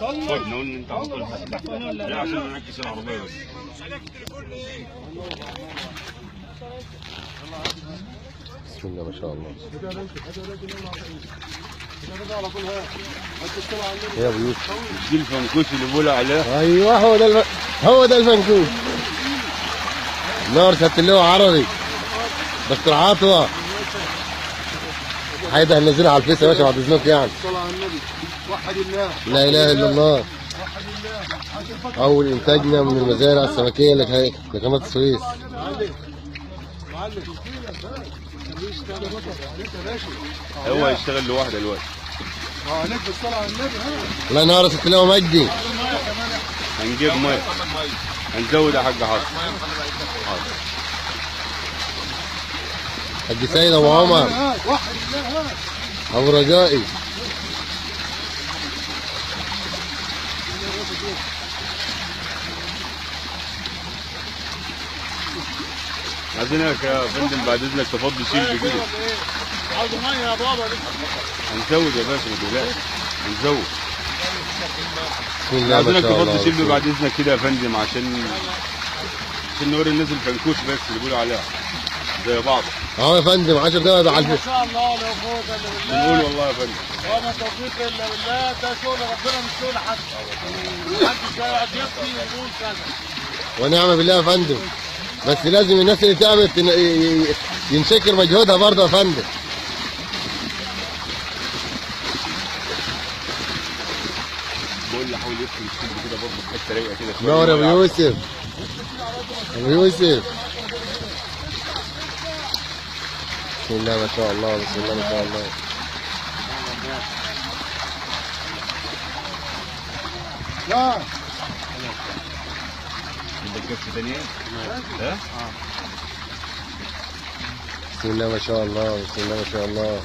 خد نقول ان انت على طول لا عشان نعكس العربيه بس. بسم الله ما شاء الله. يا ابو يوسف دي الفنكوش اللي بيقولوا عليه. ايوه هو ده الفنكوش. نار سيادة اللواء عربي دكتور عطوة. هيدا هننزلها على الفيس يا باشا بعد اذنك يعني. صلى على النبي. وحد الله. لا اله الا الله. وحد الله. اول انتاجنا من المزارع السمكيه لقناه السويس. معلم هو هيشتغل لوحده دلوقتي. عليك بالصلاه على النبي. الله ينور يا سيادة اللواء مجدي. هنجيب ميه هنزود يا حاج حاضر. حاج سيد ابو عمر وحد الله. ابو رجائي. عايزينك يا فندم بعد اذنك تفضي شيل كده. عاوز ميه يا بابا. هنزود يا باشا ما تقلقش هنزود. بسم الله ما عايزينك شاء الله. تفضي شيل بعد اذنك كده يا فندم عشان نوري الناس الفنكوش بس اللي بيقولوا عليها زي بعض. اهو يا فندم 10 دقايق على الفيس. ما شاء الله لا قوه الا بالله. بنقول والله يا فندم. وما توفيق الا بالله. ده شغل ربنا مش شغل حد. محدش هيقعد يبكي ويقول كذا. ونعم بالله يا فندم. بس لازم الناس اللي تعبت ينشكر مجهودها برضه يا فندم. بقول له حاول يدخل الشيل كده برضه في حته رايقه كده شويه. نور يا ابو يوسف. ابو يوسف. بسم الله ما شاء الله. بسم الله ما شاء الله. لا عندك كبسه ثانيه؟ ها؟ بسم الله ما شاء الله. بسم الله ما شاء الله.